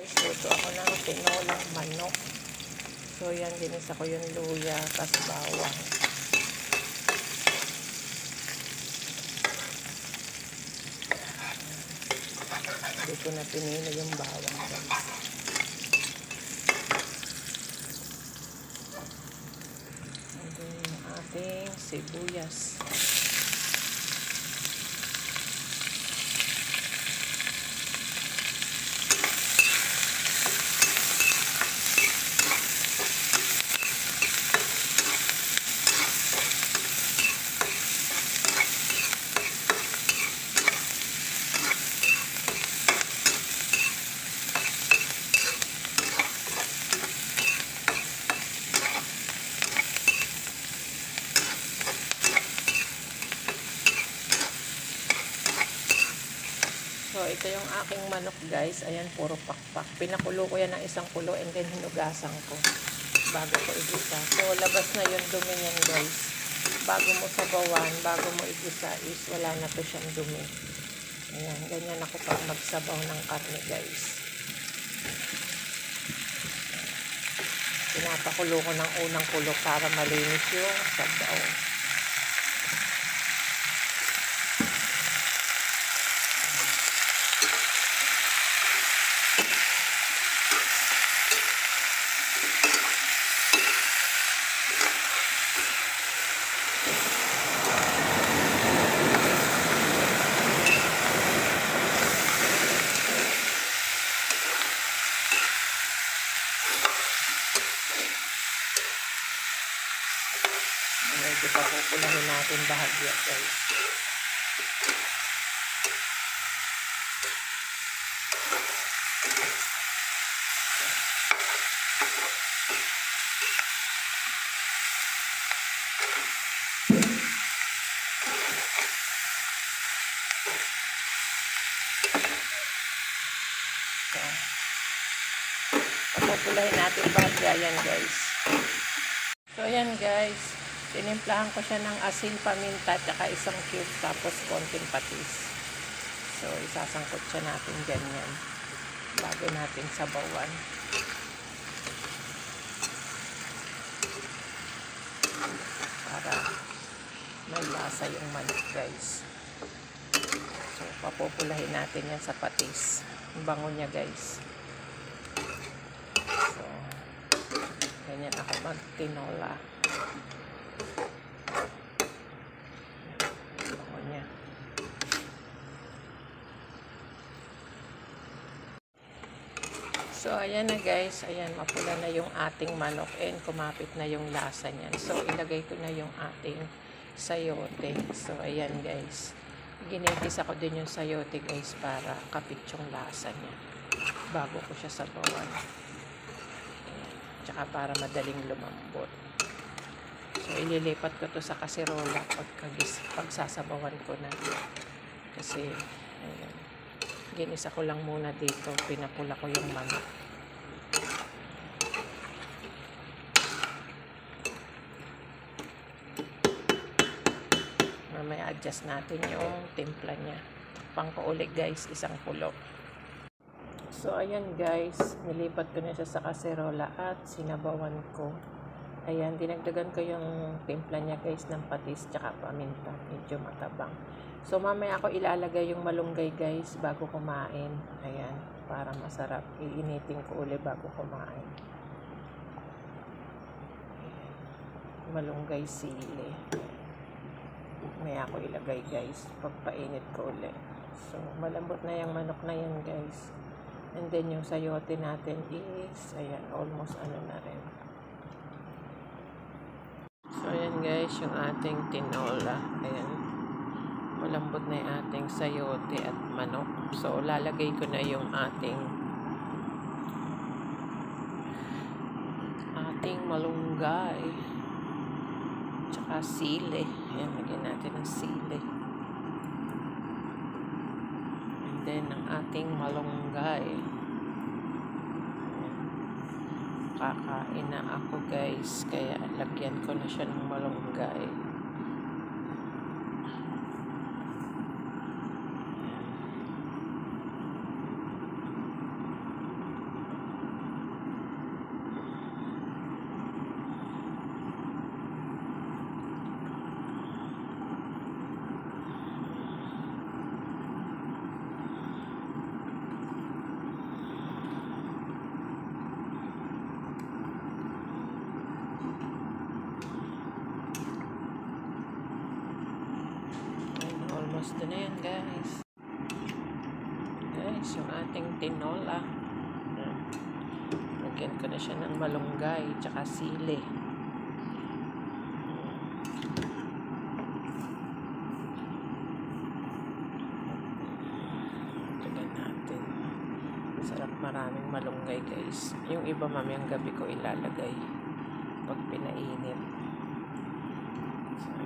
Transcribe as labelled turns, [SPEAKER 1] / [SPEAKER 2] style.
[SPEAKER 1] guys, luto ako ng tinolang manok. So yan, ginisa ko yung luya, tas bawang. Hindi ko na pinino yung bawang guys. And then yung ating sibuyas. So, ito yung aking manok guys. Ayan, puro pakpak. Pinakulo ko yan ng isang kulo and then hinugasan ko bago ko igisa. So, labas na yung dumi niyan guys. Bago mo sabawan, bago mo igisa is wala na to siyang dumi. Ayan, ganyan ako pag magsabaw ng karne guys. Pinapakulo ko ng unang kulo para malinis yung sabaw. Medyo papupulahin natin bahagya guys. So, papupulahin natin bahagya yan guys. So ayan guys, tinimplahan ko siya ng asin, paminta, at isang cube, tapos konting patis. So isasangkot siya natin ganyan bago natin sabawan. Para may lasa yung manok guys. So papupulahin natin yan sa patis. Ang bango niya guys. So ganyan ako magtinola. Bango niya. So ayan na guys, ayan, mapula na yung ating manok and kumapit na yung lasa niyan. So ilagay ko na yung ating sayote. So ayan guys, ginigis ako din yung sayote guys para kapit yung lasa niya bago ko siya sabawan. Tsaka para madaling lumambot. So ililipat ko to sa kaserola pagsasabawan ko na. Kasi ayan, ginisa ko lang muna dito, pinapula ko yung manok. Mamaya adjust natin yung timpla niya. Pangkuulit guys, isang kulo. So ayan guys, nilipat ko na siya sa kaserola at sinabawan ko. Ayan, dinagdagan ko yung timpla niya guys ng patis tsaka paminta, medyo matabang. So mamaya ako ilalagay yung malunggay guys bago kumain. Ayan, para masarap. Iinitin ko ulit bago kumain. Ayan, malunggay sili. Mamaya ako ilagay guys pagpainit ko ulit. So malambot na yung manok na yan guys. And then yung sayote natin is, ayan, almost ano na rin. So ayan guys, yung ating tinola. Ayan, malambot na yung ating sayote at manok. So lalagay ko na yung ating malunggay tsaka sili. Ayan, lagyan natin ng sili. And then ang ating malunggay. Ayan. Kakain na ako guys, kaya lagyan ko na siya ng malunggay. Almost na yan, guys. Guys, yung ating tinola. Lagyan ko na siya ng malunggay tsaka sili. Lagyan natin. Sarap, maraming malunggay, guys. Yung iba mamayang gabi ko ilalagay pag pinainit. So,